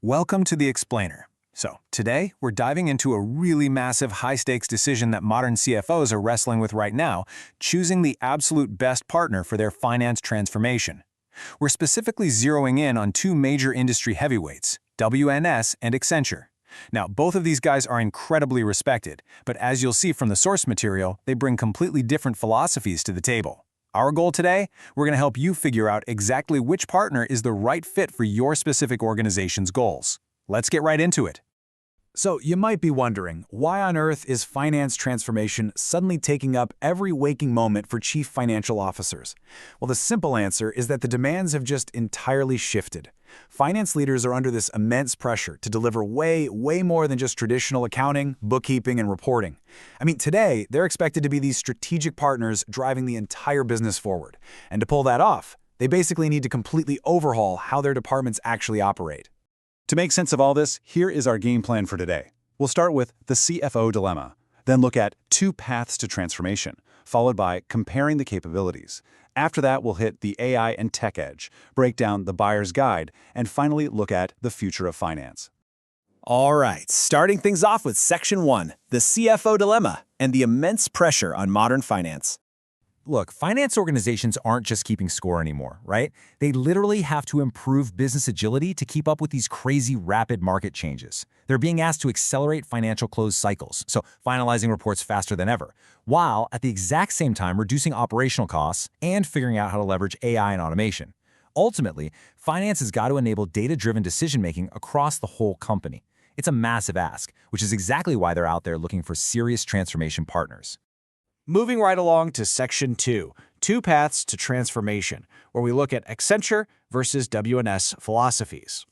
Welcome to The Explainer. So, today, we're diving into a really massive high-stakes decision that modern CFOs are wrestling with right now, choosing the absolute best partner for their finance transformation. We're specifically zeroing in on two major industry heavyweights, WNS and Accenture. Now, both of these guys are incredibly respected, but as you'll see from the source material, they bring completely different philosophies to the table. Our goal today? We're going to help you figure out exactly which partner is the right fit for your specific organization's goals. Let's get right into it. So you might be wondering, why on earth is finance transformation suddenly taking up every waking moment for chief financial officers? Well, the simple answer is that the demands have just entirely shifted. Finance leaders are under this immense pressure to deliver way more than just traditional accounting, bookkeeping, and reporting. I mean, today, they're expected to be these strategic partners driving the entire business forward. And to pull that off, they basically need to completely overhaul how their departments actually operate. To make sense of all this, here is our game plan for today. We'll start with the CFO dilemma, then look at two paths to transformation, followed by comparing the capabilities. After that, we'll hit the AI and tech edge, break down the buyer's guide, and finally look at the future of finance. All right, starting things off with Section 1, the CFO dilemma and the immense pressure on modern finance. Look, finance organizations aren't just keeping score anymore, right? They literally have to improve business agility to keep up with these crazy rapid market changes. They're being asked to accelerate financial close cycles, so finalizing reports faster than ever, while at the exact same time reducing operational costs and figuring out how to leverage AI and automation. Ultimately, finance has got to enable data-driven decision-making across the whole company. It's a massive ask, which is exactly why they're out there looking for serious transformation partners. Moving right along to Section 2, two paths to transformation, where we look at Accenture versus WNS philosophies.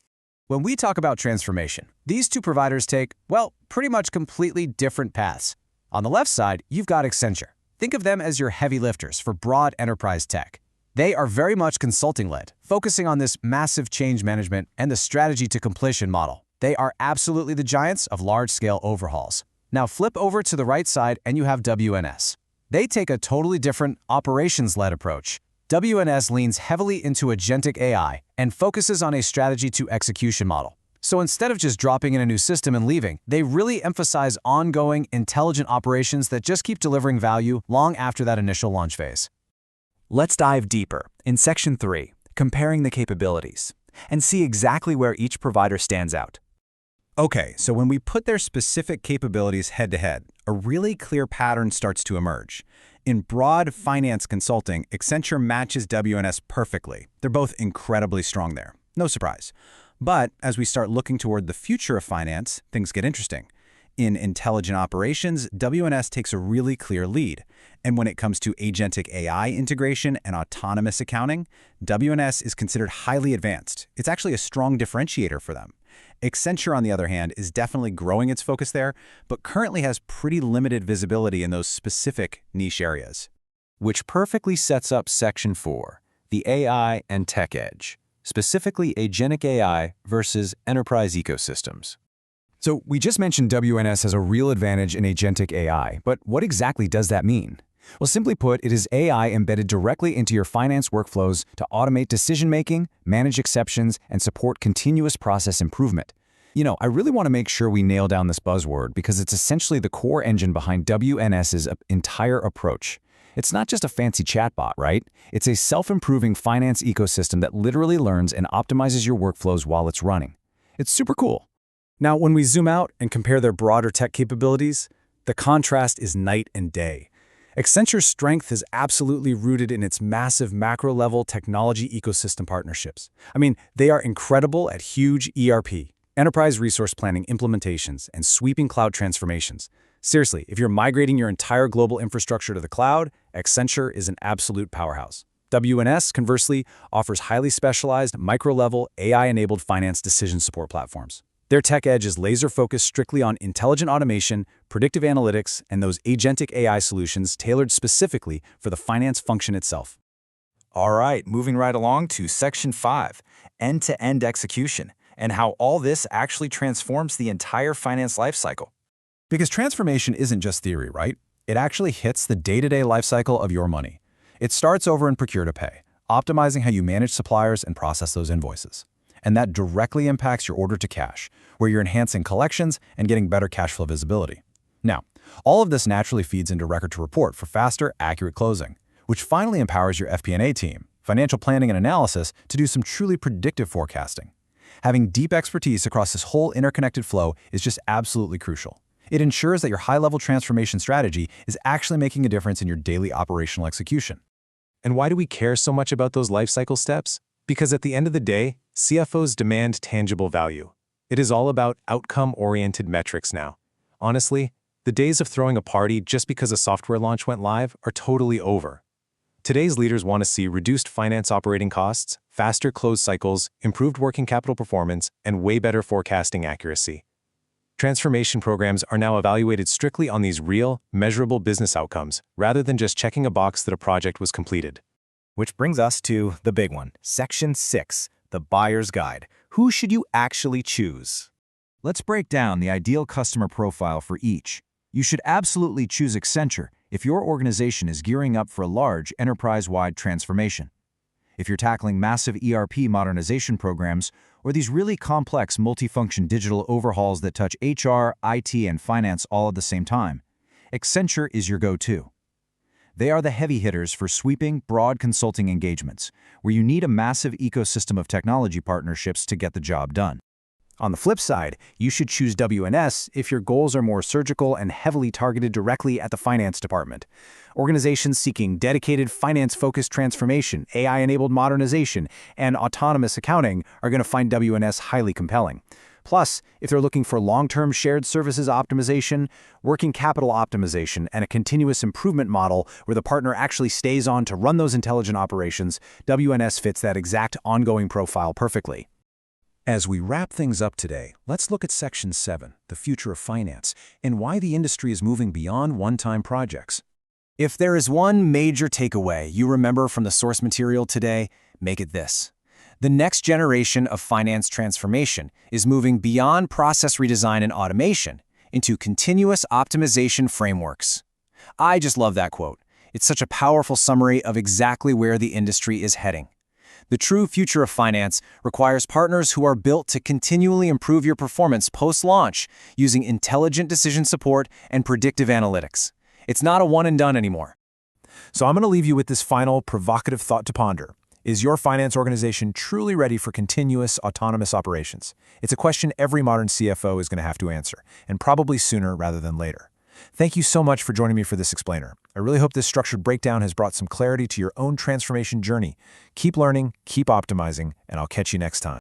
When we talk about transformation, these two providers take, well, pretty much completely different paths. On the left side, you've got Accenture. Think of them as your heavy lifters for broad enterprise tech. They are very much consulting-led, focusing on this massive change management and the strategy to completion model. They are absolutely the giants of large-scale overhauls. Now flip over to the right side and you have WNS. They take a totally different operations-led approach. WNS leans heavily into Agentic AI and focuses on a strategy-to-execution model. So instead of just dropping in a new system and leaving, they really emphasize ongoing, intelligent operations that just keep delivering value long after that initial launch phase. Let's dive deeper in Section 3, comparing the capabilities, and see exactly where each provider stands out. Okay, so when we put their specific capabilities head-to-head, a really clear pattern starts to emerge. In broad finance consulting, Accenture matches WNS perfectly. They're both incredibly strong there. No surprise. But as we start looking toward the future of finance, things get interesting. In intelligent operations, WNS takes a really clear lead. And when it comes to agentic AI integration and autonomous accounting, WNS is considered highly advanced. It's actually a strong differentiator for them. Accenture, on the other hand, is definitely growing its focus there, but currently has pretty limited visibility in those specific niche areas. Which perfectly sets up Section 4, the AI and tech edge, specifically Agentic AI versus enterprise ecosystems. So we just mentioned WNS has a real advantage in Agentic AI, but what exactly does that mean? Well, simply put, it is AI embedded directly into your finance workflows to automate decision-making, manage exceptions, and support continuous process improvement. You know, I really want to make sure we nail down this buzzword because it's essentially the core engine behind WNS's entire approach. It's not just a fancy chatbot, right? It's a self-improving finance ecosystem that literally learns and optimizes your workflows while it's running. It's super cool. Now, when we zoom out and compare their broader tech capabilities, the contrast is night and day. Accenture's strength is absolutely rooted in its massive macro-level technology ecosystem partnerships. I mean, they are incredible at huge ERP, enterprise resource planning implementations, and sweeping cloud transformations. Seriously, if you're migrating your entire global infrastructure to the cloud, Accenture is an absolute powerhouse. WNS, conversely, offers highly specialized, micro-level, AI-enabled finance decision support platforms. Their tech edge is laser-focused strictly on intelligent automation, predictive analytics, and those agentic AI solutions tailored specifically for the finance function itself. All right, moving right along to Section 5, end-to-end execution, and how all this actually transforms the entire finance lifecycle. Because transformation isn't just theory, right? It actually hits the day-to-day lifecycle of your money. It starts over in procure to pay, optimizing how you manage suppliers and process those invoices. And that directly impacts your order to cash, where you're enhancing collections and getting better cash flow visibility. Now, all of this naturally feeds into record to report for faster, accurate closing, which finally empowers your FP&A team, financial planning and analysis, to do some truly predictive forecasting. Having deep expertise across this whole interconnected flow is just absolutely crucial. It ensures that your high-level transformation strategy is actually making a difference in your daily operational execution. And why do we care so much about those lifecycle steps? Because at the end of the day, CFOs demand tangible value. It is all about outcome-oriented metrics now. Honestly, the days of throwing a party just because a software launch went live are totally over. Today's leaders want to see reduced finance operating costs, faster close cycles, improved working capital performance, and way better forecasting accuracy. Transformation programs are now evaluated strictly on these real, measurable business outcomes, rather than just checking a box that a project was completed. Which brings us to the big one, Section 6, the Buyer's Guide. Who should you actually choose? Let's break down the ideal customer profile for each. You should absolutely choose Accenture if your organization is gearing up for a large enterprise-wide transformation. If you're tackling massive ERP modernization programs or these really complex multifunction digital overhauls that touch HR, IT, and finance all at the same time, Accenture is your go-to. They are the heavy hitters for sweeping, broad consulting engagements, where you need a massive ecosystem of technology partnerships to get the job done. On the flip side, you should choose WNS if your goals are more surgical and heavily targeted directly at the finance department. Organizations seeking dedicated finance-focused transformation, AI-enabled modernization, and autonomous accounting are going to find WNS highly compelling. Plus, if they're looking for long-term shared services optimization, working capital optimization, and a continuous improvement model where the partner actually stays on to run those intelligent operations, WNS fits that exact ongoing profile perfectly. As we wrap things up today, let's look at Section 7, the future of finance, and why the industry is moving beyond one-time projects. If there is one major takeaway you remember from the source material today, make it this. The next generation of finance transformation is moving beyond process redesign and automation into continuous optimization frameworks. I just love that quote. It's such a powerful summary of exactly where the industry is heading. The true future of finance requires partners who are built to continually improve your performance post-launch using intelligent decision support and predictive analytics. It's not a one-and-done anymore. So I'm going to leave you with this final provocative thought to ponder. Is your finance organization truly ready for continuous autonomous operations? It's a question every modern CFO is going to have to answer, and probably sooner rather than later. Thank you so much for joining me for this explainer. I really hope this structured breakdown has brought some clarity to your own transformation journey. Keep learning, keep optimizing, and I'll catch you next time.